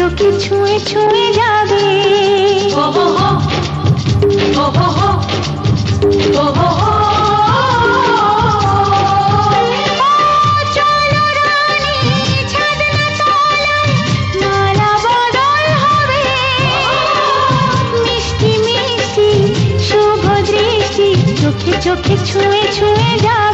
চোখে ছুঁয়ে ছুঁয়ে যাবে। ও হো হো, ও হো হো, ও হো হো। চলো রানী ছাদনা তলায় মালা বদল হবে। মিষ্টি মিষ্টি শুভ দৃষ্টি চোখে চোখে ছুঁয়ে ছুঁয়ে যাবে।